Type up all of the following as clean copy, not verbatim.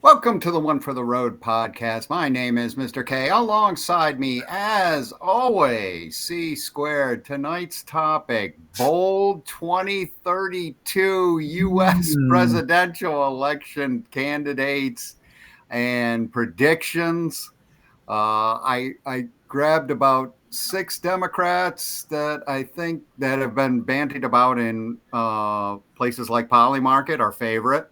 Welcome to the One for the Road podcast. My name is Mr. K. Alongside me, as always, C Squared. Tonight's topic: bold 2032 U.S. Hmm. presidential election candidates and predictions. I grabbed about six Democrats that I think that have been bandied about in places like Polymarket, our favorite,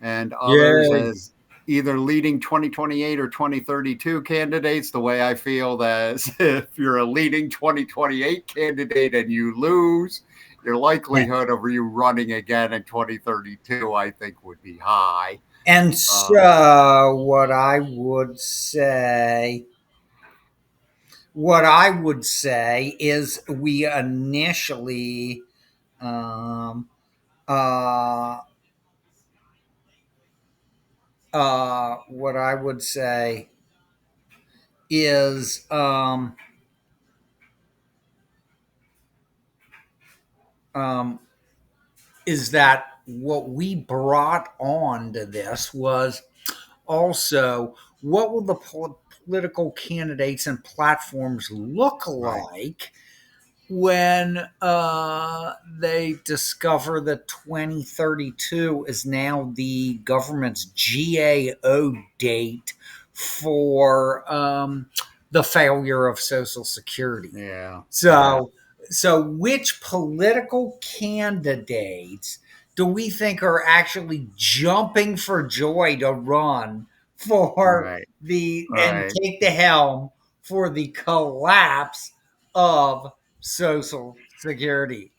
and others Yay. as either leading 2028 or 2032 candidates. The way I feel that if you're a leading 2028 candidate and you lose, your likelihood of you running again in 2032, I think, would be high. And Uh, so what I would say is we initially um uh what I would say is um is that what we brought on to this was also what will the political candidates and platforms look right. like when they discover that 2032 is now the government's GAO date for the failure of Social Security. Yeah. Yeah. So, so which political candidates do we think are actually jumping for joy to run for Right. the and Right. take the helm for the collapse of Social Security?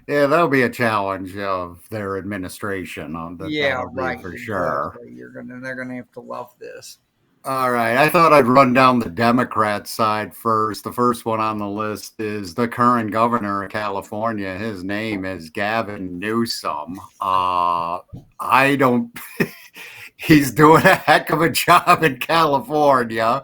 Yeah, that'll be a challenge of their administration. Yeah, That'll be right. for sure. Exactly. They're gonna have to love this. All right. I thought I'd run down the Democrat side first. The first one on the list is the current governor of California. His name is Gavin Newsom. I don't. He's doing a heck of a job in California.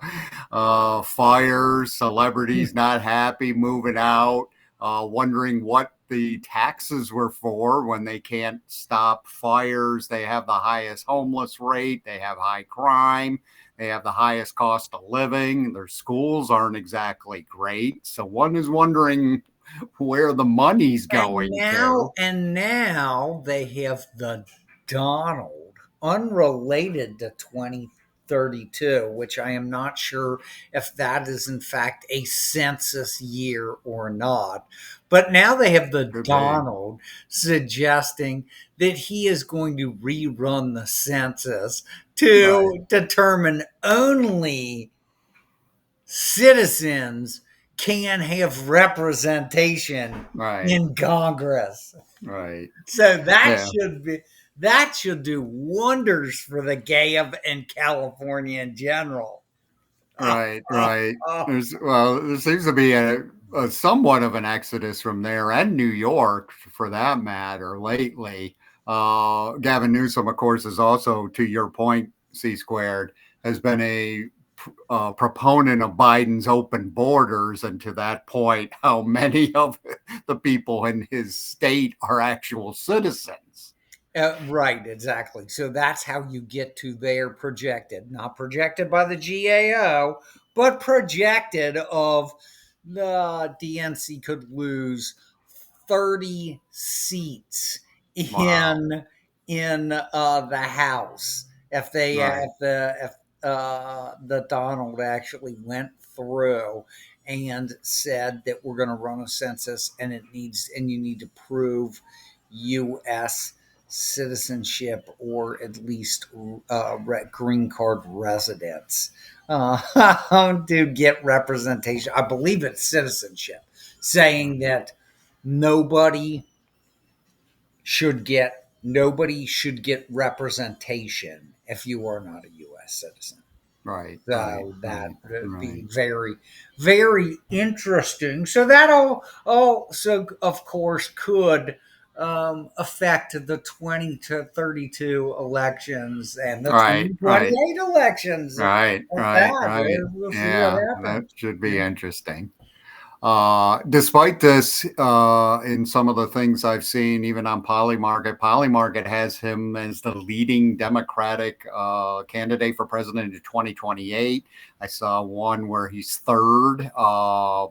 Fires, celebrities not happy, moving out, wondering what the taxes were for when they can't stop fires. They have the highest homeless rate, they have high crime, they have the highest cost of living. Their schools aren't exactly great. So one is wondering where the money's And going now, to. and now they have the Donald, unrelated to 2032, which I am not sure if that is in fact a census year or not. But now they have the Could be. Donald suggesting that he is going to rerun the census Right. to determine only citizens can have representation Right. in Congress. Right. So Yeah. that should do wonders for the GAV in California in general. Right, right. There seems to be a somewhat of an exodus from there and New York, for that matter, lately. Gavin Newsom, of course, is also, to your point, C squared, has been a proponent of Biden's open borders, and to that point, how many of the people in his state are actual citizens. Right, exactly. So that's how you get to their projected, not projected by the GAO, but projected of the DNC could lose 30 seats Wow. in the House if they Right, if the Donald actually went through and said that we're going to run a census and you need to prove U.S. citizenship or at least green card residence to get representation. I believe it's citizenship, saying that nobody nobody should get representation if you are not a U.S. citizen. right, right, So that right, would be right. very, very interesting. So that also, of course, could affect the 20 to 32 elections and the Right, right. 2028 elections. Right, At right, that, right. we'll see what Yeah, that happens. should be Yeah. interesting. Despite this, in some of the things I've seen, even on Polymarket has him as the leading Democratic candidate for president in 2028. I saw one where he's third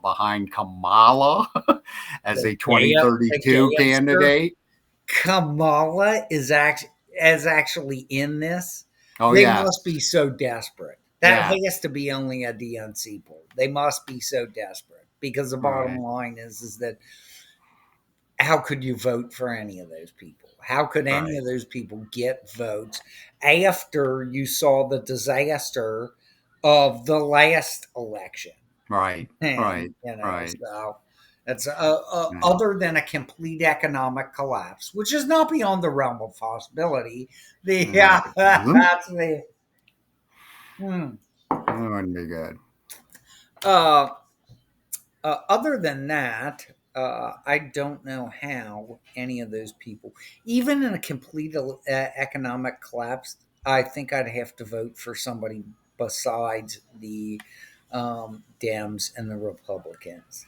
behind Kamala as a The 2032 gayester candidate. Kamala is actually in this. Oh, They yeah. must be so desperate. That Yeah. has to be only a DNC poll. They must be so desperate because the bottom Right. line is that how could you vote for any of those people? How could any Right. of those people get votes after you saw the disaster of the last election? Right. And Right. Right. so it's Right. other than a complete economic collapse, which is not beyond the realm of possibility. The No, yeah, it isn't. that's the hmm. That wouldn't be good. uh, other than that, I don't know how any of those people, even in a complete economic collapse, I think I'd have to vote for somebody besides the Dems and the Republicans.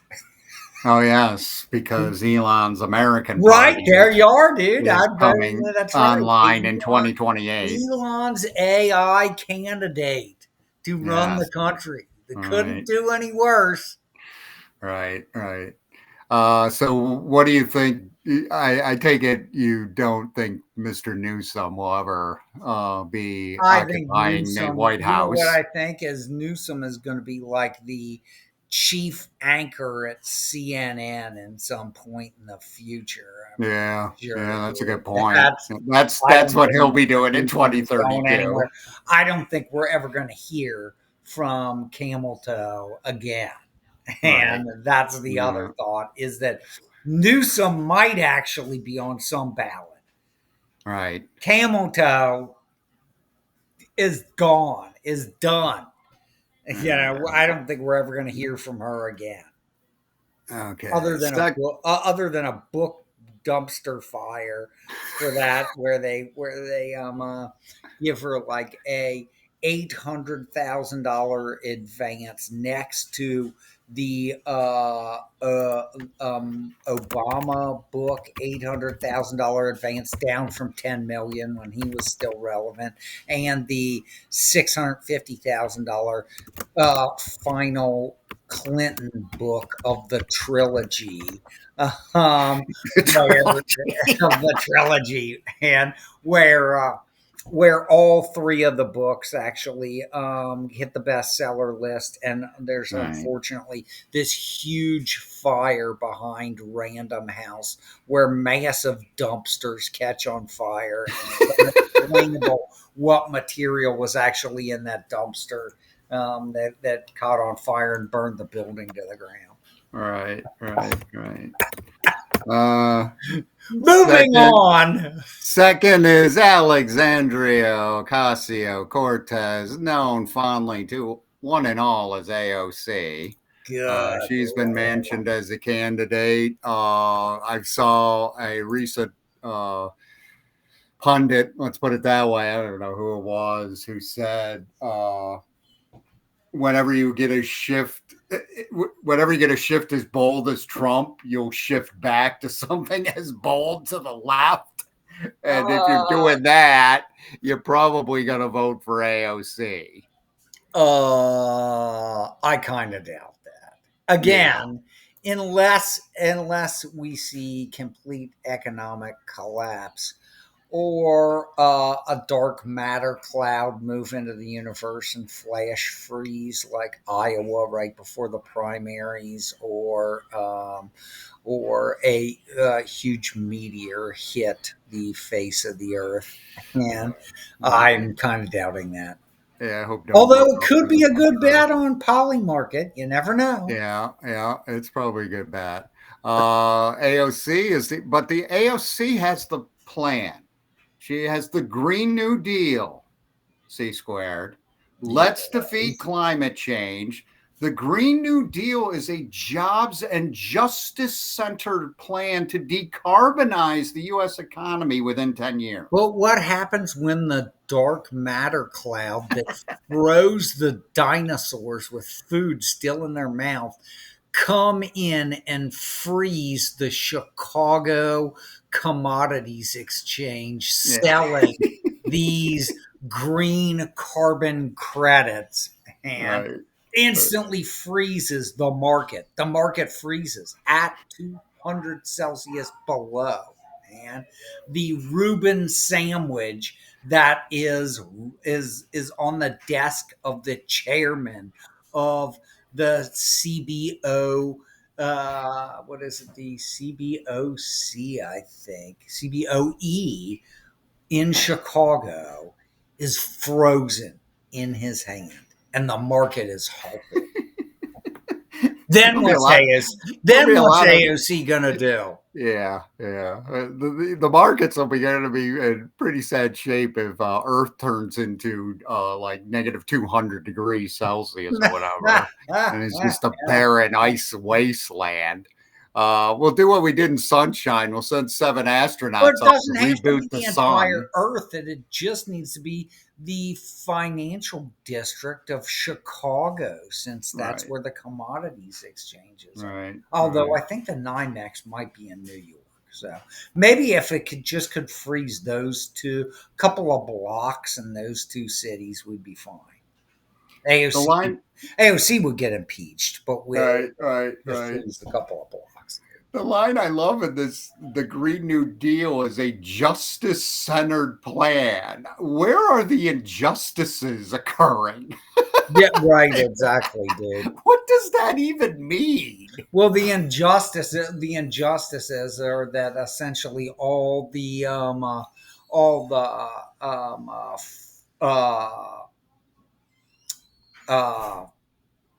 Oh, yes, because Elon's American Right Party there, you are, dude. is I'd vote. coming That's right. online in 2028. Elon's AI candidate to run the Yes. country. They couldn't Right. do any worse. Right. Right. So what do you think? I take it you don't think Mr. Newsom will ever be I think occupying the Newsom. White You know what House. I think is Newsom is going to be like the chief anchor at CNN in some point in the future. I'm Yeah. sure, Yeah, that's a good dude. point. I That's don't what think he'll be Mr. doing in Newsom is going 2032. anywhere. I don't think we're ever going to hear from Camel Toe again. Right. And that's the other Yeah. thought is that Newsom might actually be on some ballot. Right. Camel Toe is gone, is done. I don't think we're ever going to hear from her again, Okay. other than a book dumpster fire for that, where they give her like a $800,000 advance next to the Obama book $800,000 advance down from 10 million when he was still relevant, and the $650,000 final Clinton book of the trilogy, um, where of the trilogy, and where all three of the books actually hit the bestseller list. And there's Right. unfortunately this huge fire behind Random House where massive dumpsters catch on fire, and it's unexplainable what material was actually in that dumpster that caught on fire and burned the building to the ground. Right. Right. Right. Uh, Moving second, on. second is Alexandria Ocasio Cortez, known fondly to one and all as AOC. Good She's been Lord. mentioned as a candidate. I saw a recent uh, pundit, let's put it that way, I don't know who it was, who said, whenever you get a shift, whenever you get a shift as bold as Trump, you'll shift back to something as bold to the left. And if you're Uh, doing that, you're probably going to vote for AOC. I kind of doubt that. Yeah. Again, unless we see complete economic collapse or a dark matter cloud move into the universe and flash freeze like Iowa right before the primaries, or a huge meteor hit the face of the earth. And I'm kind of doubting that. Yeah, I hope nobody Although it votes could for be the a good Democrat. bet on Poly Market, you never know. Yeah, yeah, it's probably a good bet. AOC but the AOC has the plan. She has the Green New Deal, C squared. Let's defeat Yes. climate change. The Green New Deal is a jobs and justice centered plan to decarbonize the US economy within 10 years. But what happens when the dark matter cloud that froze the dinosaurs with food still in their mouth come in and freeze the Chicago Commodities Exchange, Yeah. selling these green carbon credits, and Right. Right. instantly freezes the market. The market freezes at 200 Celsius below. And the Reuben sandwich that is on the desk of the chairman of the CBO, what is it, the CBOC, I think, CBOE in Chicago, is frozen in his hand, and the market is halted. Then There'll be a what's lot. AOC? There'll Then be a what's lot of. AOC gonna do? Yeah, yeah. The markets will be going to be in pretty sad shape if Earth turns into like negative 200 degrees Celsius or whatever, and it's just a barren ice wasteland. We'll do what we did in Sunshine. We'll send 7 But astronauts it up to doesn't have to reboot be the the entire sun. Earth. It just needs to be the financial district of Chicago, since that's Right, where the commodities exchanges are. right, Although right. I think the NYMEX might be in New York. So maybe if it could freeze those two, couple of blocks in those two cities, we'd be fine. The AOC line. AOC would get impeached, but we Right, right, just right. freeze a couple of blocks. The line I love in the Green New Deal is a justice centered plan. Where are the injustices occurring? Yeah, right, exactly, dude. What does that even mean? Well, the injustices are that essentially all the uh,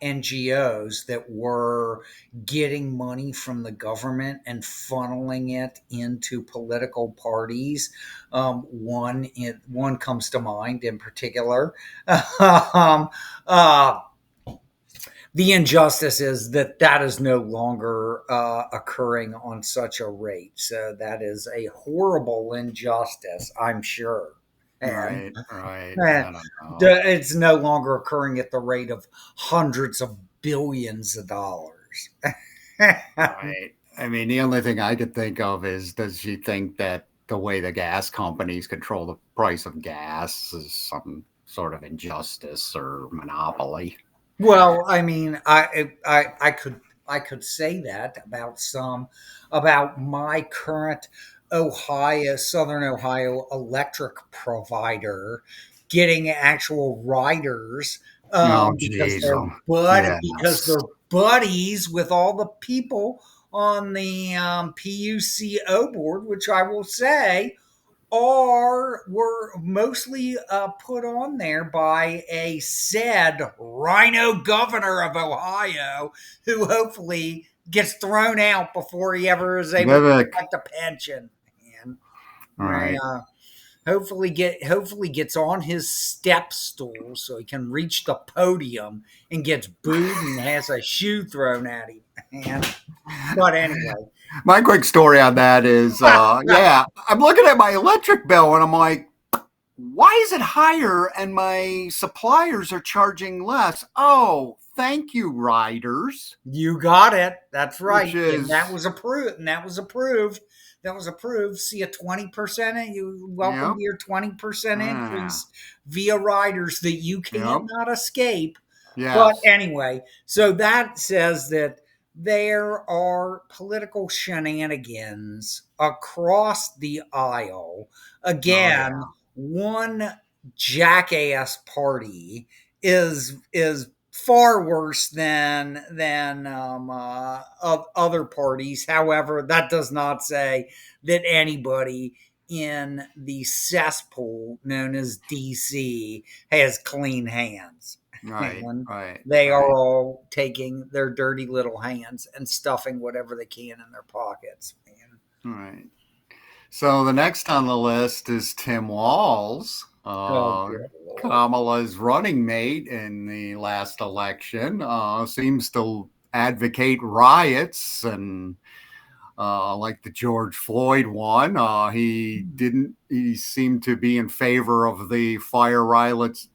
NGOs that were getting money from the government and funneling it into political parties. One comes to mind in particular. um, uh, the injustice is that that is no longer occurring on such a rate. So that is a horrible injustice, I'm sure. And Right, right. eh, I don't know. it's no longer occurring at the rate of hundreds of billions of dollars. Right. I mean, the only thing I could think of is, does she think that the way the gas companies control the price of gas is some sort of injustice or monopoly? Well, I mean, I could say that about about my current Southern Ohio electric provider getting actual riders, Oh, because geez. because Yes. they're buddies with all the people on the PUCO board, which I will say were mostly put on there by a said rhino governor of Ohio, who hopefully gets thrown out before he ever is able to Vivek. collect a pension, and All right. hopefully gets on his step stool so he can reach the podium and gets booed and has a shoe thrown at him. And but anyway, My quick story on that is, yeah, I'm looking at my electric bill and I'm like, why is it higher and my suppliers are charging less? Oh, thank you, riders. you got it. That's Which right. And that is, was approved. And that was approved. That was approved. See a 20%. You welcome yep, to your 20% ah, increase via riders that you yep, cannot escape. But yes, anyway, so that says that there are political shenanigans across the aisle. oh yeah, Again, one jackass party is far worse than of other parties. However, that does not say that anybody in the cesspool known as DC has clean hands. right, And right, they are right, all taking their dirty little hands and stuffing whatever they can in their pockets. Man. right. So the next on the list is Tim Walz, Oh, good Lord. Kamala's running mate in the last election. Seems to advocate riots and like the George Floyd one. He didn't. He seemed to be in favor of the fire riots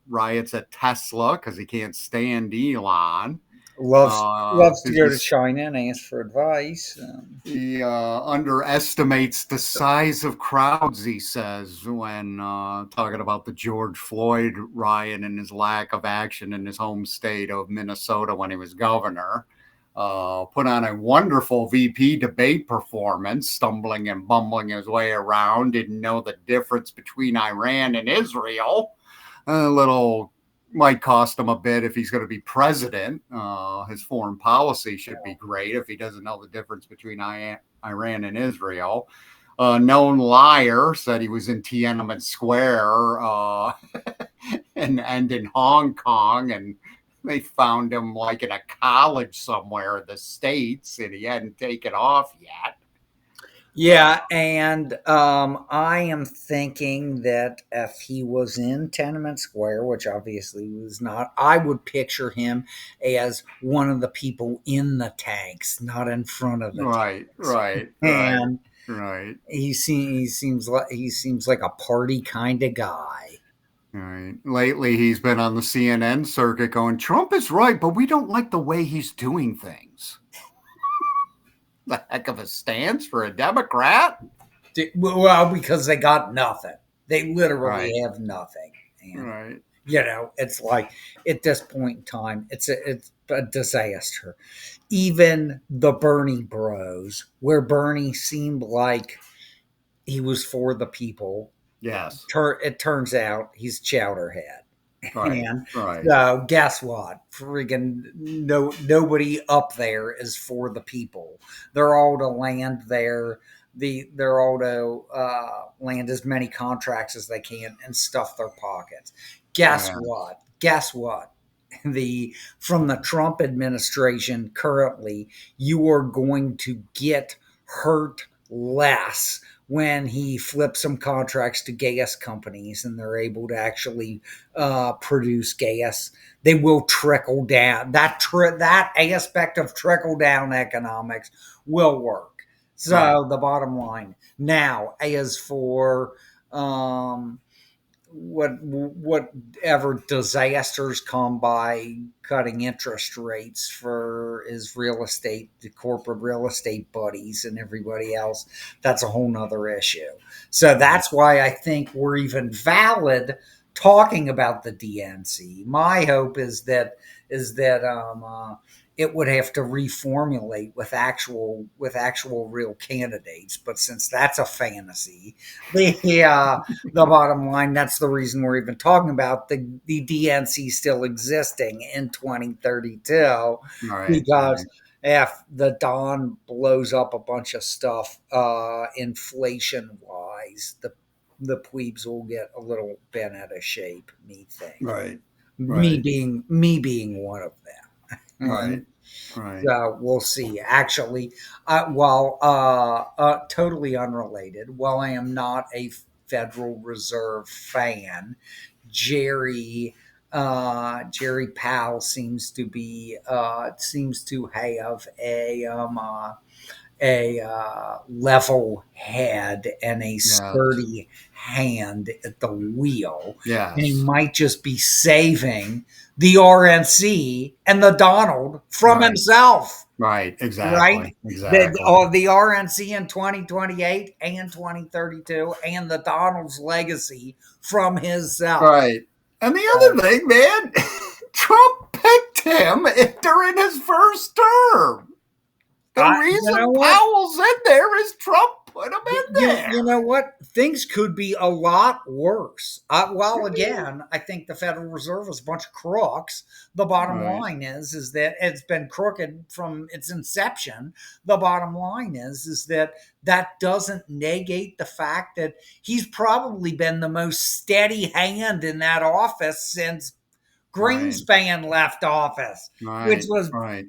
at Tesla because he can't stand Elon. Loves to Because go to China and ask for advice. he underestimates the size of crowds, he says, when talking about the George Floyd riot and his lack of action in his home state of Minnesota when he was governor. Put on a wonderful VP debate performance, stumbling and bumbling his way around, didn't know the difference between Iran and Israel. A little might cost him a bit if he's going to be president. His foreign policy should be great if he doesn't know the difference between Iran and Israel. A known liar said he was in Tiananmen Square and in Hong Kong, and they found him like in a college somewhere in the States, and he hadn't taken off yet. Yeah, and I am thinking that if he was in Tenement Square, which obviously was not, I would picture him as one of the people in the tanks, not in front of the Right, tanks. right, right, And right. he seems like a party kind of guy. Right. Lately, he's been on the CNN circuit going, Trump is right, but we don't like the way he's doing things. The heck of a stance for a Democrat. Well, because they got nothing. They literally Right, have nothing. And right, it's like at this point in time, it's a disaster. Even the Bernie Bros, where Bernie seemed like he was for the people, yes, it turns out he's chowderhead. right, And right, so, guess what? Friggin' nobody up there is for the people. They're all to land they're all to land as many contracts as they can and stuff their pockets. Guess yeah, what? Guess what? The From the Trump administration currently, you are going to get hurt less when he flips some contracts to gas companies and they're able to actually produce gas. They will trickle down. That aspect of trickle down economics will work. right, So the bottom line now, as for um, whatever disasters come by cutting interest rates for his real estate, the corporate real estate buddies and everybody else, that's a whole nother issue. So right, that's why I think we're even valid talking about the DNC. My hope is that it would have to reformulate with actual real candidates. But since that's a fantasy, the bottom line, that's the reason we're even talking about the DNC still existing in 2032, right, because right, if the Don blows up a bunch of stuff inflation wise, the plebes will get a little bent out of shape, me think. right, Me right, being me being one of them. right, And right. we'll see. Actually, while totally unrelated, while I am not a Federal Reserve fan, Jerry Jerry Powell seems to have a level head and a Yes, sturdy hand at the wheel, and he yes, might just be saving the RNC and the Donald from right, himself, right, right? exactly, exactly. The RNC in 2028 and 2032, and the Donald's legacy from himself. Right. And the So, other thing, man, Trump picked him during his first term. The you know reason what? Powell's in there is Trump put him in You there. know what? Things could be a lot worse. Well, again, I think the Federal Reserve is a bunch of crooks. The bottom Right, line is that it's been crooked from its inception. The bottom line is that that doesn't negate the fact that he's probably been the most steady hand in that office since right, Greenspan left office, which right, was right.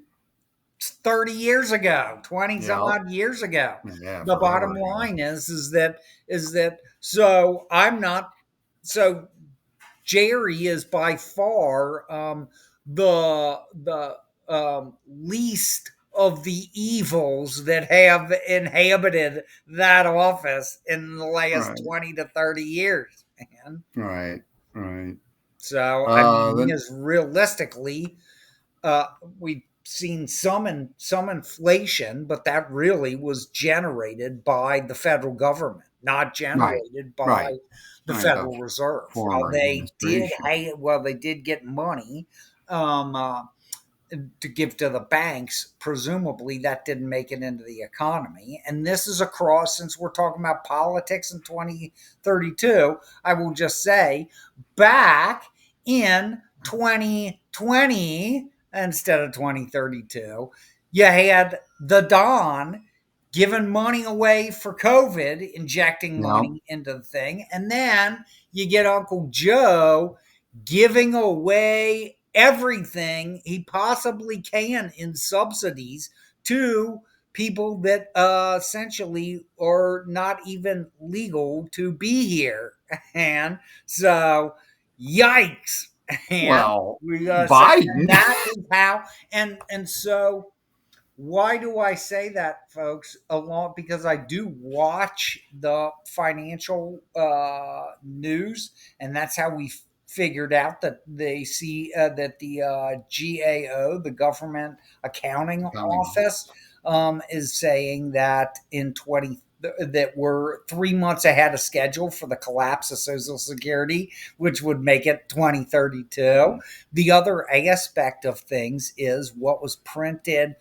30 years ago, 20 some Yep. odd years ago. Yeah, The bottom forever ago. line is that so I'm not so Jerry is by far the least of the evils that have inhabited that office in the last Right, 20 to 30 years, man. right, right. So I mean, he Then is realistically uh, we seen some inflation, but that really was generated by the federal government, not Right. generated by Right. the Right. The Federal Reserve. former administration. While they did get money, um, uh, to give to the banks, presumably that didn't make it into the economy. And this is across, since we're talking about politics in 2032, I will just say back in 2020 instead of 2032, you had the Don giving money away for COVID, injecting No. money into the thing. And then you get Uncle Joe giving away everything he possibly can in subsidies to people that essentially are not even legal to be here. And so, yikes. And Well, we say, and Biden. that is how, and so why do I say that, folks? Along because I do watch the financial news, and that's how we figured out that they see that the GAO, the Government Accounting Accounting. Office, is saying that in 20 that we're 3 months ahead of schedule for the collapse of Social Security, which would make it 2032. The other aspect of things is what was printed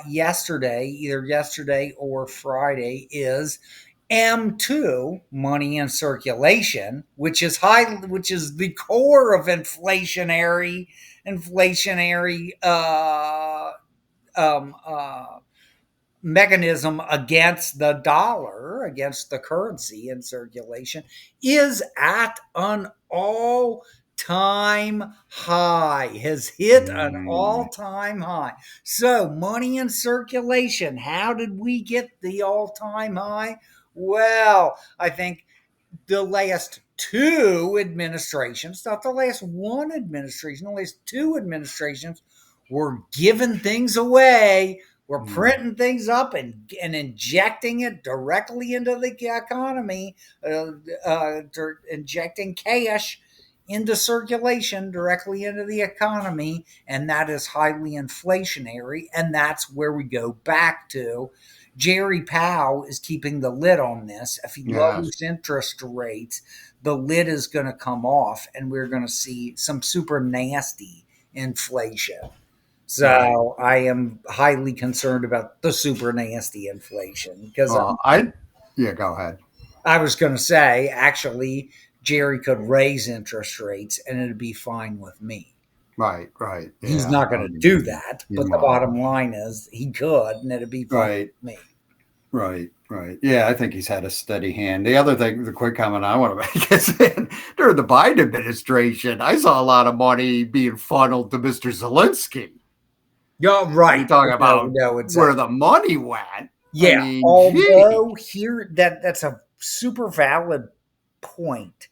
yesterday, either yesterday or Friday, is M2, money in circulation, which is the core of inflationary um, uh, mechanism against the dollar, against the currency in circulation, is at an all time high, has hit an all Mm, time high. So, money in circulation, how did we get the all time high? Well, I think the last two administrations, not the last one administration, the last two administrations were giving things away. We're mm, printing things up and injecting it directly into the economy, injecting cash into circulation directly into the economy. And that is highly inflationary. And that's where we go back to Jerry Powell is keeping the lid on this. If he yes. lowers interest rates, the lid is going to come off, and we're going to see some super nasty inflation. Right. So I am highly concerned about the super nasty inflation because I. Yeah. Go ahead. I was going to say, actually, Jerry could raise interest rates and it'd be fine with me. Right. Right. He's Yeah. not going I to mean, do that, you but the might. bottom line is he could and it'd be fine Right. with me. Right, right. Yeah, I think he's had a steady hand. The other thing, the quick comment I want to make is during the Biden administration, I saw a lot of money being funneled to Mr. Zelensky. Yeah, You right. talk No, about no, where exactly. the money went. I Yeah. mean, Although gee. here that's a super valid point,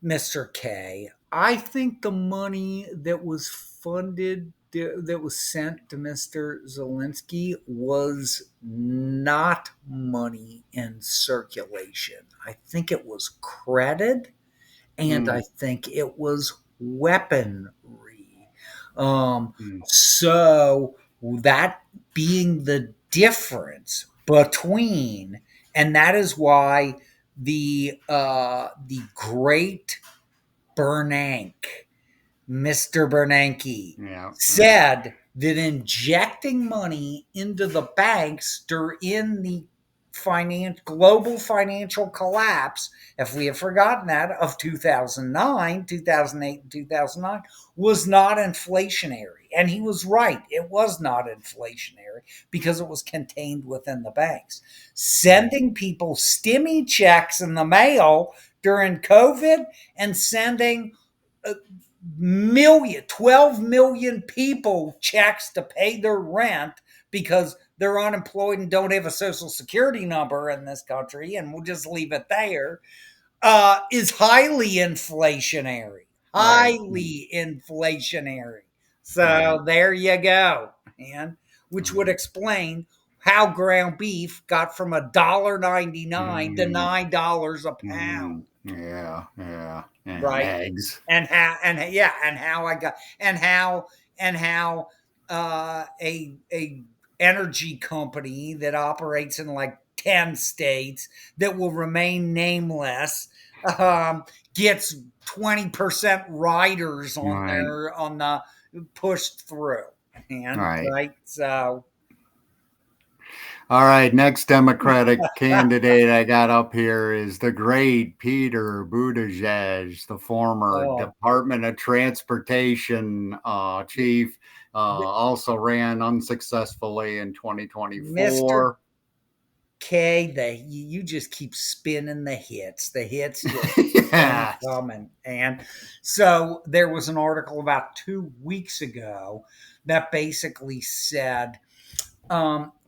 Mr. K. I think the money that was funded that was sent to Mr. Zelensky was not money in circulation. I think it was credit and I Mm, think it was weaponry. Um, mm, so that being the difference between, and that is why the great Bernanke, Mr. Bernanke, yeah, yeah. said that injecting money into the banks during the global financial collapse, if we have forgotten that, of 2009, 2008, and 2009, was not inflationary. And he was right. It was not inflationary because it was contained within the banks. Right, Sending people stimmy checks in the mail during COVID and sending 12 million people checks to pay their rent because they're unemployed and don't have a social security number in this country, and we'll just leave it there, is highly inflationary. right, mm, Highly inflationary. right, So there you go, man. Which would right. explain how ground beef got from $1.99 to Mm, $9 a pound, mm, yeah, yeah. And right? eggs. And how I got and how a energy company that operates in like 10 states that will remain nameless, um, gets 20% riders on Right. there on the pushed through. And Right. right, so All right. Next Democratic candidate I got up here is the great Peter Buttigieg, the former oh, Department of Transportation chief. Also ran unsuccessfully in Mr. 2024. K, you just keep spinning the hits. The hits just keep on Yes. coming. And so there was an article about 2 weeks ago that basically said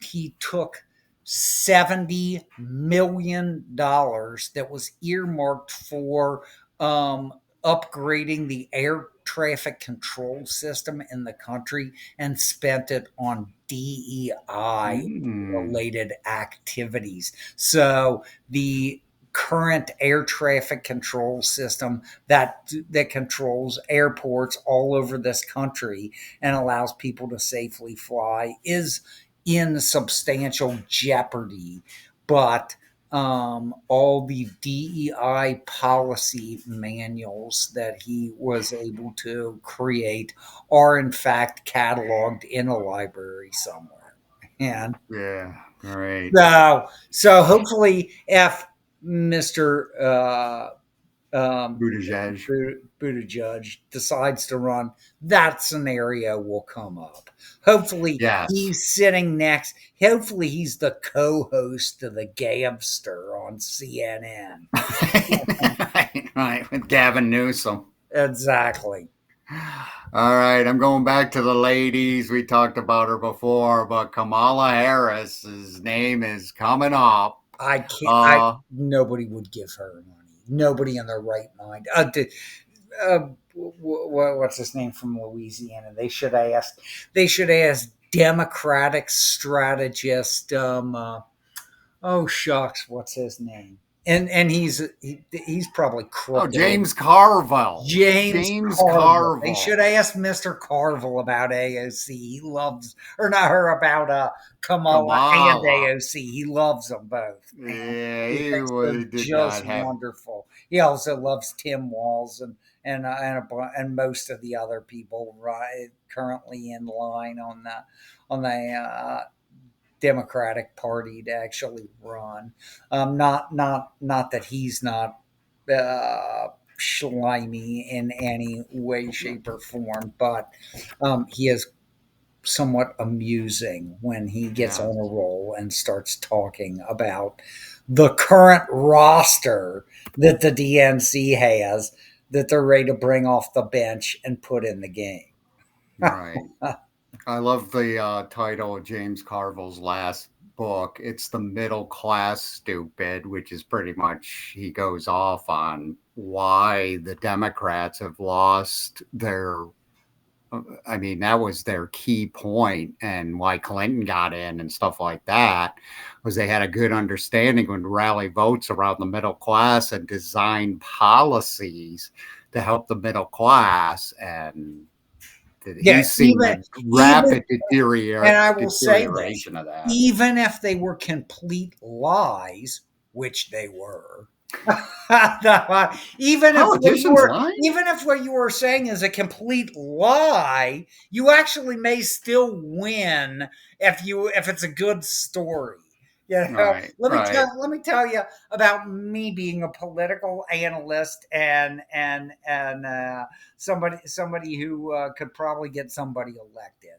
he took $70 million that was earmarked for um, upgrading the air traffic control system in the country and spent it on DEI Mm, related activities. So the current air traffic control system that controls airports all over this country and allows people to safely fly is in substantial jeopardy. But all the DEI policy manuals that he was able to create are in fact cataloged in a library somewhere. And yeah. Right. so hopefully, if Mister um, Buttigieg. Buttigieg decides to run, that scenario will come up. Hopefully, Yes. he's sitting next. Hopefully, he's the co-host of the Gabster on CNN. Right. Right. With Gavin Newsom. Exactly. All right, I'm going back to the ladies. We talked about her before, but Kamala Harris's name is coming up. I can't. I Uh, Nobody would give her money. Nobody in their right mind. What's his name from Louisiana? They should ask Democratic strategist. Oh shucks, what's his name? And he's probably oh, crooked. James Carville. James James Carville. They should Carville. ask Mr. Carville about AOC. He loves, or not her, about Kamala and Kamala. AOC. He loves them both, and Yeah, he he thinks they're did not just have. wonderful. He also loves Tim Walz and most of the other people right currently in line on the Democratic Party to actually run. Not that he's not slimy in any way, shape, or form, but he is somewhat amusing when he gets on Yes, a roll and starts talking about the current roster that the DNC has that they're ready to bring off the bench and put in the game. right. I love the title of James Carville's last book. It's The Middle Class Stupid, which is pretty much he goes off on why the Democrats have lost their. I mean, that was their key point, and why Clinton got in and stuff like that was they had a good understanding when rally votes around the middle class and design policies to help the middle class. And Yeah, he's seen the even rapid and I will say this, deterioration of that. even if they were complete lies, which they were, even if what you Politicians were, lying? even if what you were saying is a complete lie, you actually may still win if it's a good story. You know, Right, right, let me tell you about me being a political analyst and somebody who could probably get somebody elected.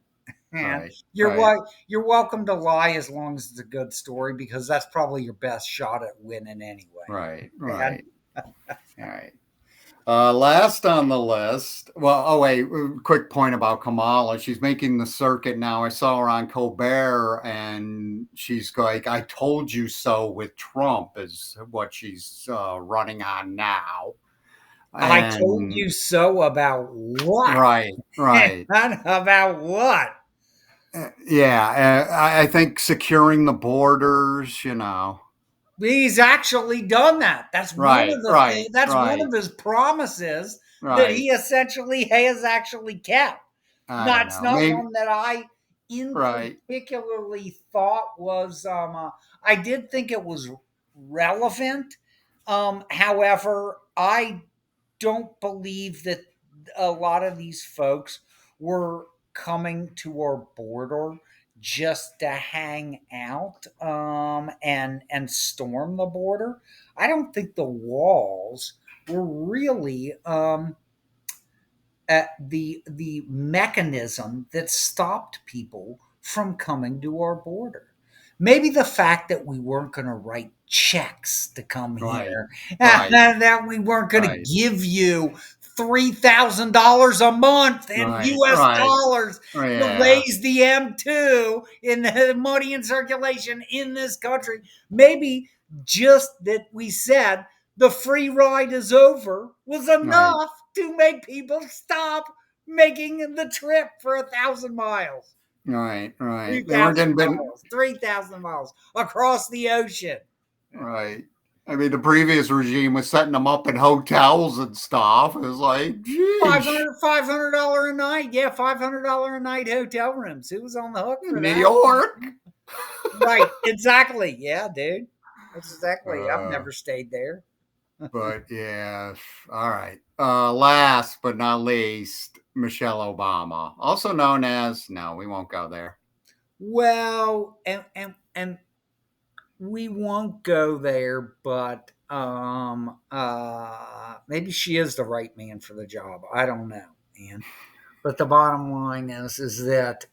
And right, right, you're welcome to lie as long as it's a good story because that's probably your best shot at winning anyway. right, And right. All right. Last on the list. Well, oh wait, quick point about Kamala. She's making the circuit now. I saw her on Colbert, and she's like, "I told you so" with Trump is what she's running on now. I told And you so about what? right, right. About what? Yeah, I think securing the borders. He's actually done that. That's one Right, of the right, things. That's one right, of his promises that he right, essentially has actually kept. I don't That's know. not Maybe one that I in right, particularly thought was. I did think it was relevant. However, I don't believe that a lot of these folks were coming to our border just to hang out and storm the border. I don't think the walls were really the mechanism that stopped people from coming to our border. Maybe the fact that we weren't going to write checks to come right, here, right, that we weren't going to right, give you $3,000 a month in right, US right. dollars to Yeah, raise the M2 in the money in circulation in this country. Maybe just that we said the free ride is over was right, enough to make people stop making the trip for 1,000 miles, right, two right. They were thousand getting been miles, 3,000 miles across the ocean. right. I mean, the previous regime was setting them up in hotels and stuff. It was like, Five geez, hundred, $500 a night. Yeah, $500 a night hotel rooms. Who was on the hook for New that? York. Right, exactly. Yeah, dude. That's exactly. I've Uh, never stayed there. but yeah, all right. Last but not least, Michelle Obama, also known as, no, we won't go there. Well, and we won't go there, but maybe she is the right man for the job. I don't know, man. But the bottom line is that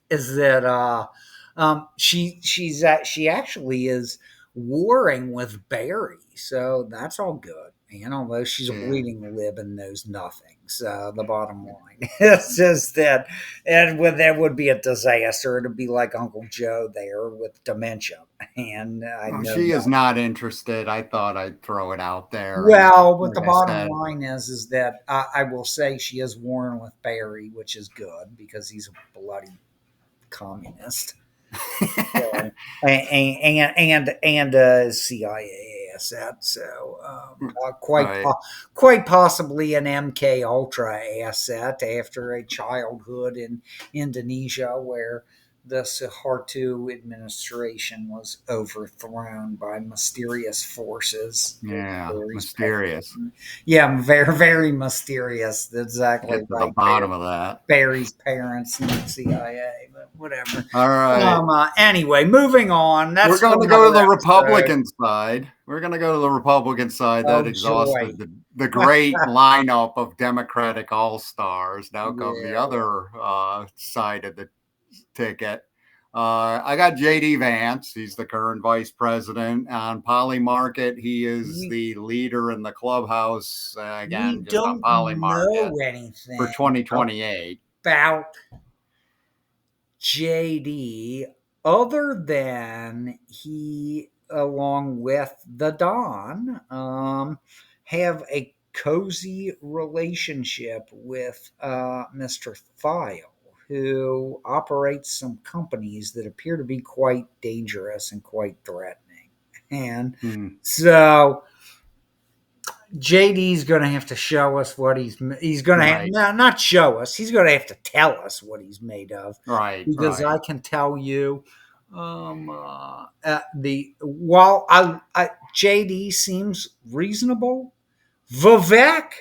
she actually is warring with Barry, so that's all good. And although she's a Yeah. bleeding lib and knows nothing, so the bottom line is just that, and that would be a disaster. It'd be like Uncle Joe there with dementia, and I Well, know she is nothing. not interested. I thought I'd throw it out there. And Well, but like the I bottom said, line is that I will say she is warring with Barry, which is good because he's a bloody communist. So, and CIA asset. So right. quite possibly an MK Ultra asset after a childhood in Indonesia where the Suharto administration was overthrown by mysterious forces. Yeah. Barry's Mysterious. parents. Yeah, very mysterious. Exactly Get to the right. bottom of that. Barry's parents in the CIA, but whatever. All right. Anyway, moving on. We're That's for going to go to another the episode. Republican side. We're going to go to the Republican side that Oh joy! exhausted the great lineup of Democratic all stars. Now come the Yeah, other side of the ticket. I got JD Vance. He's the current vice president. On Poly Market, he is you the leader in the clubhouse. you Again, just on don't Poly know Market for anything 2028. about JD other than he, along with the Don, have a cozy relationship with Mr. Thile, who operates some companies that appear to be quite dangerous and quite threatening. And Hmm. so JD's going to have to show us what he's going to have, Right, no, not show us. He's going to have to tell us what he's made of, right, because I right, can tell you, the while JD seems reasonable, Vivek,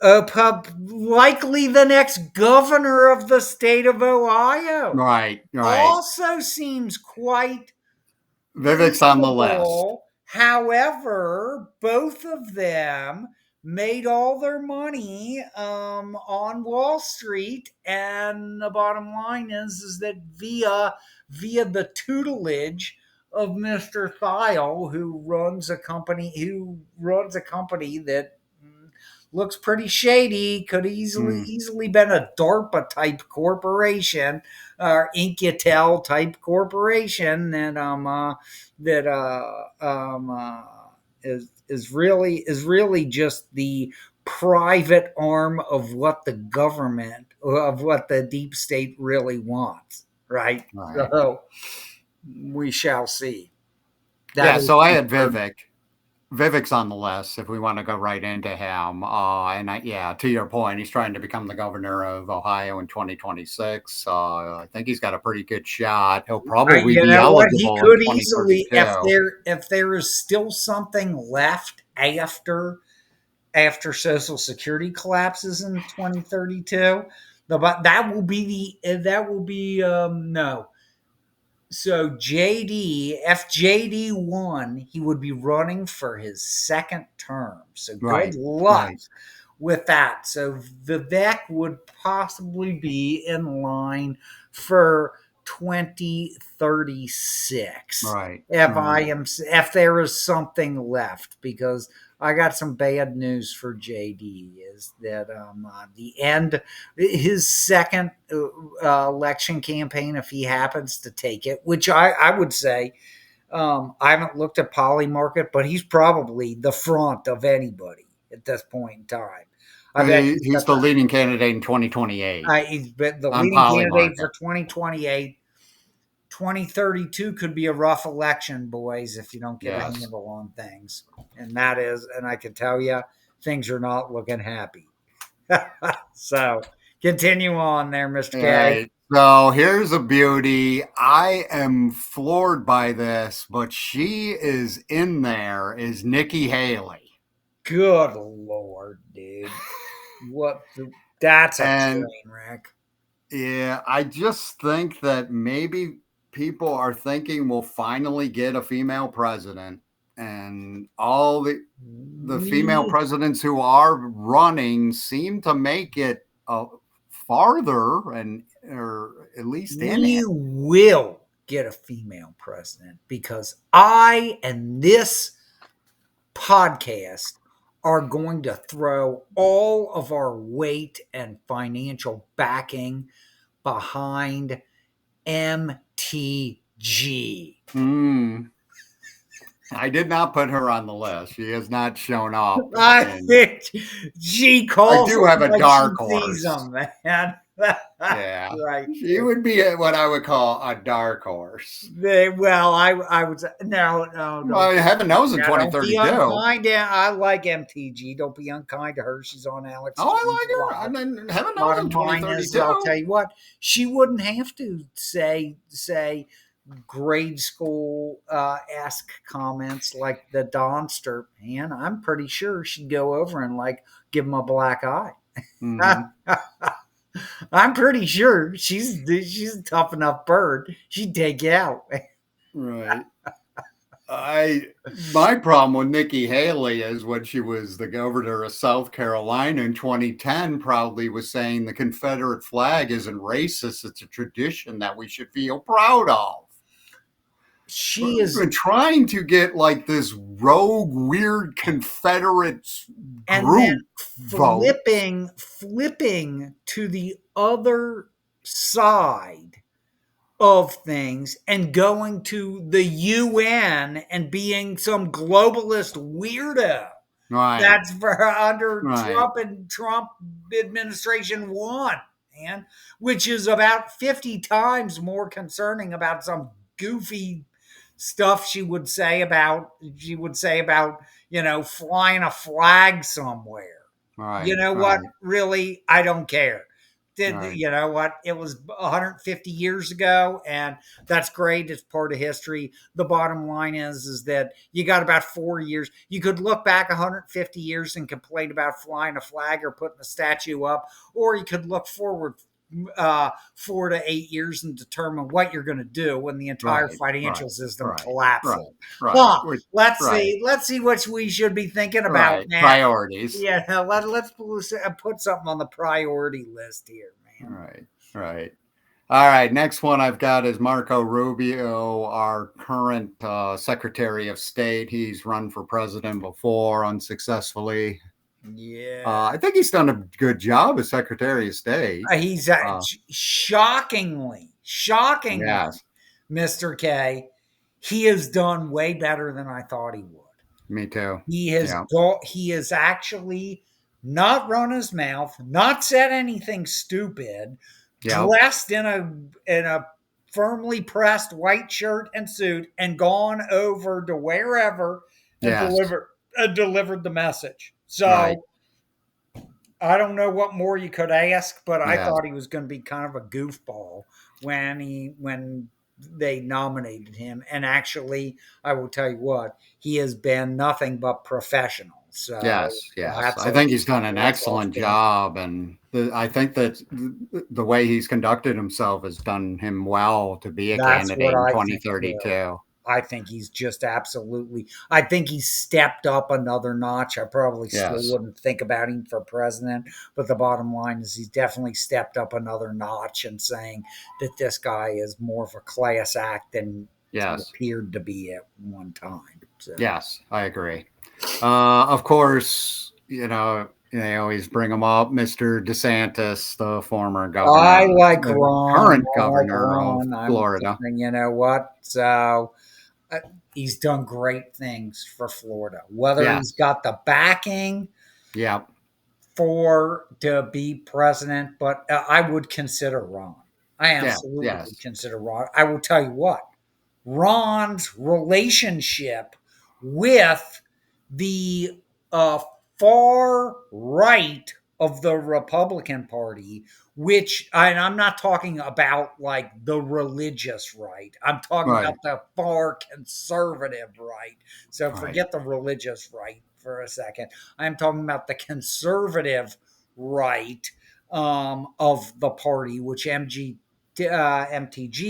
likely the next governor of the state of Ohio, right, right. also seems quite Vivek's on the list. reasonable. However, both of them made all their money on Wall Street, and the bottom line is that via the tutelage of Mister Thile, who runs a company that looks pretty shady, could Hmm. easily been a DARPA type corporation or Incutel type corporation that is really just the private arm of what the government, of what the deep state really wants, right? Right. So we shall see. That Yeah, is so I had confirmed. Vivek. Vivek's on the list if we want to go right into him. Yeah, to your point, he's trying to become the governor of Ohio in 2026. I think he's got a pretty good shot. He'll probably You be know what? He eligible in could easily, 2032. if there is still something left after Social Security collapses in 2032, but that will be no. So JD, if JD won, he would be running for his second term. So good Right, luck right, with that. So Vivek would possibly be in line for 2036 right, right. if there is something left, because I got some bad news for JD is that the end his second election campaign, if he happens to take it, which I would say, I haven't looked at Poly Market, but he's probably the front of anybody at this point in time. I bet he's He's got the leading candidate in 2028 he's been the on leading Poly candidate for Market. 2028. 2032 could be a rough election, boys, if you don't get a Yes. handle on things. And I can tell you, things are not looking happy. So continue on there, Mr. All K. right. So here's a beauty. I am floored by this, but she is in there, is Nikki Haley. Good Lord, dude. What the, that's a And train wreck. yeah, I just think that maybe people are thinking we'll finally get a female president, and all the female We presidents who are running seem to make it farther and or at least in we it. will get a female president because I and this podcast are going to throw all of our weight and financial backing behind MTG. Hmm. I did not put her on the list. She has not shown up, I, and she I calls do have them a like she dark sees horse. them, man. Yeah, Right. she would be what I would call a dark horse. Well, I would say no, no, don't Well, heaven knows in yeah, don't be 2032. unkind. I like MTG. Don't be unkind to her. She's on Alex Oh, Jones I like her. I Live. mean, heaven knows in Bottom line is, I'll tell 2032. you what, she wouldn't have to say grade school ask comments like the Donster. Man, I'm pretty sure she'd go over and like give him a black eye. Hmm. I'm pretty sure she's a tough enough bird. She'd take you out. Right. I My problem with Nikki Haley is when she was the governor of South Carolina in 2010, proudly was saying the Confederate flag isn't racist; it's a tradition that we should feel proud of. She We've is, been trying to get like this rogue, weird Confederate and then group vote. flipping to the other side of things and going to the UN and being some globalist weirdo. Right, That's for under right, Trump administration one, man, which is about 50 times more concerning about some goofy stuff she would say about, flying a flag somewhere. You right, know what? right, Really, I don't care. Did right, you know what? It was 150 years ago, and that's great. It's part of history. The bottom line is that you got about 4 years. You could look back 150 years and complain about flying a flag or putting a statue up, or you could look forward 4 to 8 years and determine what you're going to do when the entire right, financial right, system right, right, collapses. right, Huh, let's right, see. Let's see what we should be thinking about right. now. Priorities. Yeah, let's put something on the priority list here, man. Right, right. All right, next one I've got is Marco Rubio, our current Secretary of State. He's run for president before unsuccessfully. Yeah. I think he's done a good job as Secretary of State. He's Uh, shockingly, yes, Mr. K, he has done way better than I thought he would. me too. Yeah, He has actually not run his mouth, not said anything stupid, yep, dressed in a firmly pressed white shirt and suit, and gone over to wherever and yes, delivered the message. Right. So I don't know what more you could ask, but I Yes. thought he was going to be kind of a goofball when they nominated him. And actually, I will tell you what, he has been nothing but professional. So Yes, yes. hats I off, think he's done an hats off excellent to him. job, and I think that the way he's conducted himself has done him well to be a That's what candidate in I think too. 2032. I think he's just absolutely. I think he's stepped up another notch. I probably still Yes, wouldn't think about him for president, but the bottom line is he's definitely stepped up another notch and saying that this guy is more of a class act than he yes, appeared to be at one time. So yes. I agree. Of course, they always bring him up, Mr. DeSantis, the former I governor, like the Ron. current I like governor of Ron. I'm Florida. thinking, you know what? So uh, he's done great things for Florida. Whether he's Yes, got the backing yep, for to be president, but I would consider Ron. I yeah, absolutely would yes, consider Ron. I will tell you what, Ron's relationship with the uh, far right of the Republican Party, which, and I'm not talking about like the religious right, I'm talking about right, the far conservative right. So right. forget the religious right for a second. I'm talking about the conservative right of the party, which MTG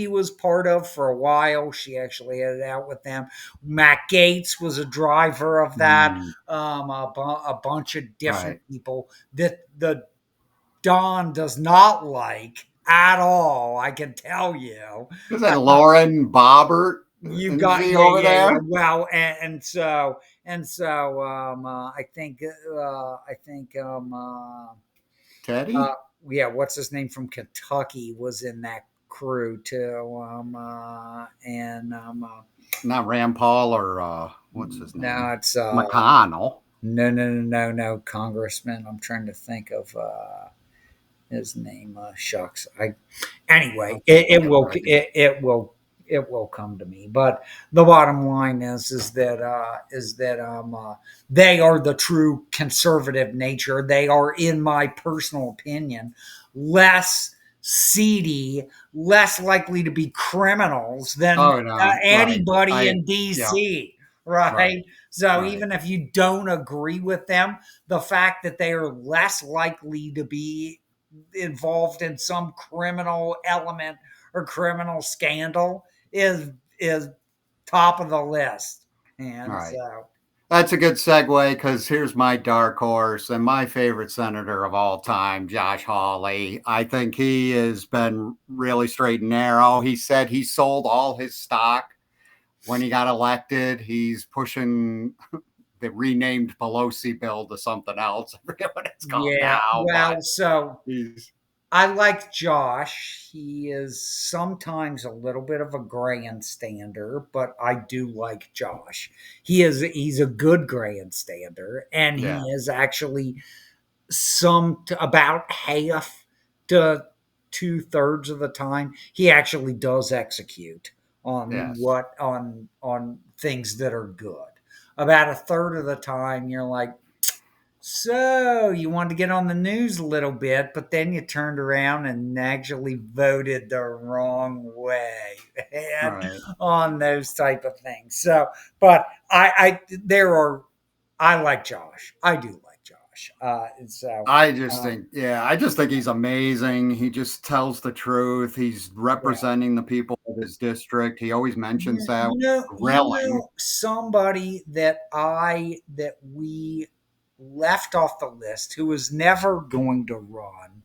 was part of for a while. She actually had it out with them. Matt Gates was a driver of that. Mm, A bunch of different right. people that the Don does not like at all. I can tell you. Is that Lauren Bobbert? You Is got he yeah over yeah yeah. there? Well, and so I think uh, Teddy? yeah, what's his name from Kentucky was in that crew too. And Not Rand Paul or what's his name? No, it's McConnell. no, Congressman. I'm trying to think of his name. Shucks. I I anyway, can't think of it right now. it will come to me. But the bottom line is that they are the true conservative nature. They are, in my personal opinion, less seedy, less likely to be criminals than Oh no, right. anybody in Yeah, DC. right, Right. So right. even if you don't agree with them, the fact that they are less likely to be involved in some criminal element or criminal scandal is top of the list. All And right. so That's a good segue because here's my dark horse and my favorite senator of all time, Josh Hawley. I think he has been really straight and narrow. He said he sold all his stock when he got elected. He's pushing the renamed Pelosi bill to something else. I forget what it's called yeah, now, but well, so he's I like Josh. He is sometimes a little bit of a grandstander, but I do like Josh. He's a good grandstander, and he yeah, is actually about half to two-thirds of the time he actually does execute on yes, what on things that are good. About a third of the time you're like, so you wanted to get on the news a little bit, but then you turned around and actually voted the wrong way and right. on those type of things. So, but I there are I like Josh. I do like Josh. And so, um, I just think he's amazing. He just tells the truth. He's yeah. representing the people of his district. He always mentions that grilling. Somebody that we left off the list who was never going to run,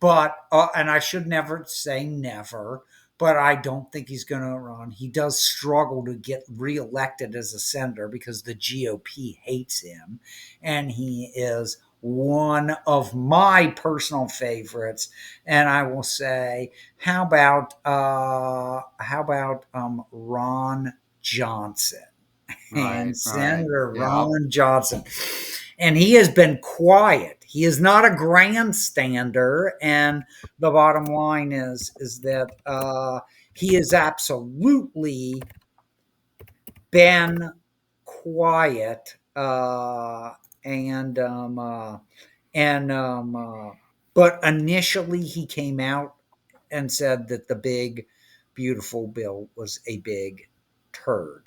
but and I should never say never, but I don't think he's going to run. He does struggle to get reelected as a senator because the GOP hates him, and he is one of my personal favorites. And I will say, how about Ron Johnson? Right, And right. Senator Yeah, Ron Johnson. And he has been quiet. He is not a grandstander. And the bottom line is that he has absolutely been quiet uh, and um, uh, and but initially he came out and said that the big beautiful bill was a big turd.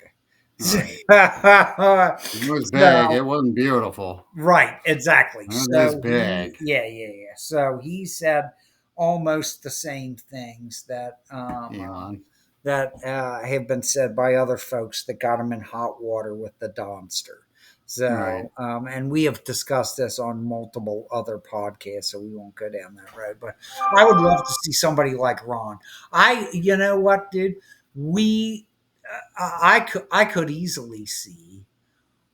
Right. So It was big. It wasn't beautiful. right, exactly. It is So he, big. yeah. So he said almost the same things Elon. that have been said by other folks that got him in hot water with the Donster. Right. So, and we have discussed this on multiple other podcasts, so we won't go down that road. But I would love to see somebody like Ron. You know what, dude? We, I could easily see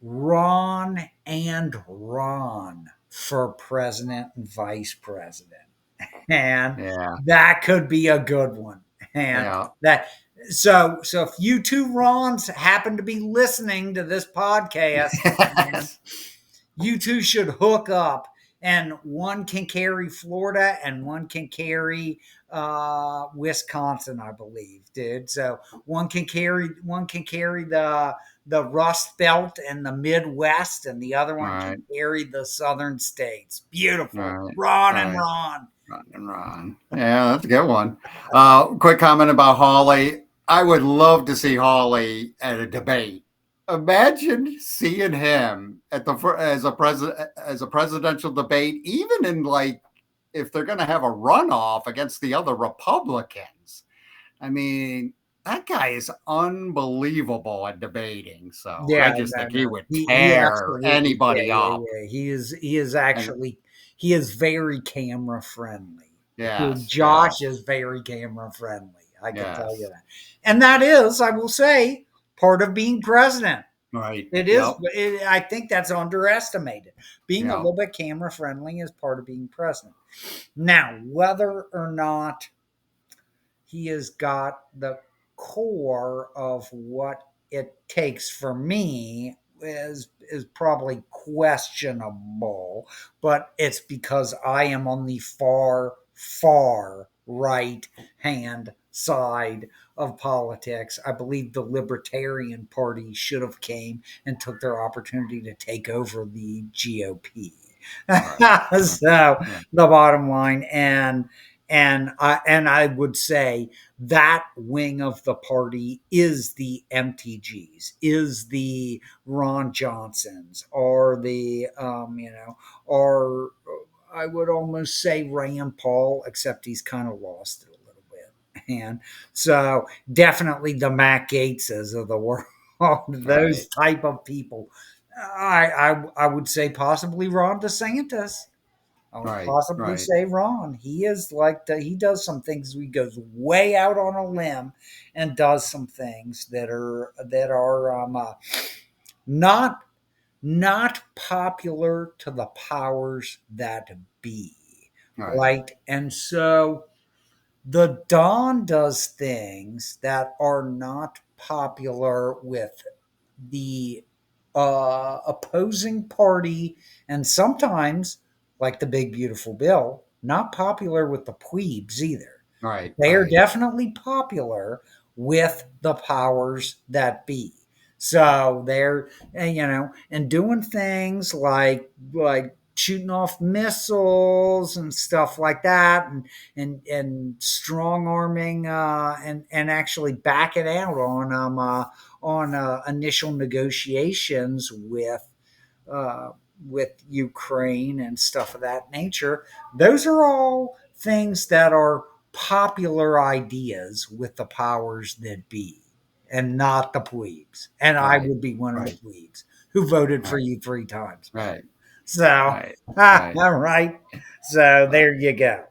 Ron for president and vice president. And Yeah. that could be a good one. And Yeah. that so if you two Rons happen to be listening to this podcast, man, Yes. you two should hook up, and one can carry Florida and one can carry Wisconsin, I believe, dude. So one can carry the Rust Belt and the Midwest, and the other one can Right. carry the Southern states. Beautiful, Right. Ron and Right. Ron. Ron and Ron. Yeah, that's a good one. Quick comment about Hawley. I would love to see Hawley at a debate. Imagine seeing him at the as a presidential debate, even in like if they're going to have a runoff against the other Republicans. I mean, that guy is unbelievable at debating. So I Yeah, just think he no. would He tear absolutely, anybody up. He is And actually he is very camera friendly. yes, Josh yes, is very camera friendly. I can tell you yes. that. And that is, I will say, part of being president. Right. It is. Yep. I think that's underestimated. Being a Yep. little bit camera friendly is part of being president. Now, whether or not he has got the core of what it takes for me is probably questionable, but it's because I am on the far right hand side of politics. I believe the Libertarian Party should have came and took their opportunity to take over the GOP. Right. So Yeah. the bottom line, and I would say that wing of the party is the MTGs, is the Ron Johnsons, or the or I would almost say Rand Paul, except he's kind of lost it a little bit. And so definitely the Matt Gateses of the world, those Right. type of people. I would say possibly Ron DeSantis. I would Right. possibly Right. say Ron. He is like he does some things. He goes way out on a limb and does some things that are not not popular to the powers that be, Right. right? And so the Don does things that are not popular with the opposing party, and sometimes, like the big beautiful bill, not popular with the plebes either. Right. They are Right. definitely popular with the powers that be. So they're and doing things like shooting off missiles and stuff like that, and strong arming and actually backing out on initial negotiations uh, with Ukraine and stuff of that nature. Those are all things that are popular ideas with the powers that be, and not the plebes. And I Right. would be one of the Right. plebes who voted for Right. you 3 times, man. Right. So, Right. Right. all right. So Right. there you go.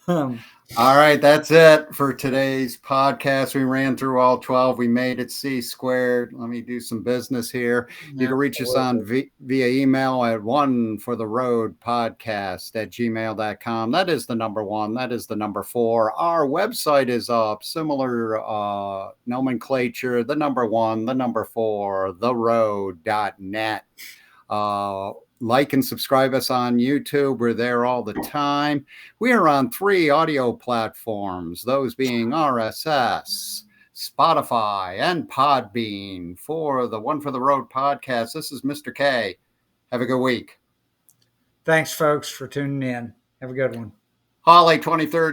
Um, All right, that's it for today's podcast. We ran through all 12. We made it C squared. Let me do some business here. You can reach us on absolutely. via email at one for the road podcast at gmail.com. That is the number one. That is the number four. Our website is up, similar nomenclature, the number one, the number four, theroad.net. Like and subscribe us on YouTube. We're there all the time. We are on 3 audio platforms, those being RSS, Spotify, and Podbean for the One for the Road podcast. This is Mr. K. Have a good week. Thanks, folks, for tuning in. Have a good one. Holly 2030.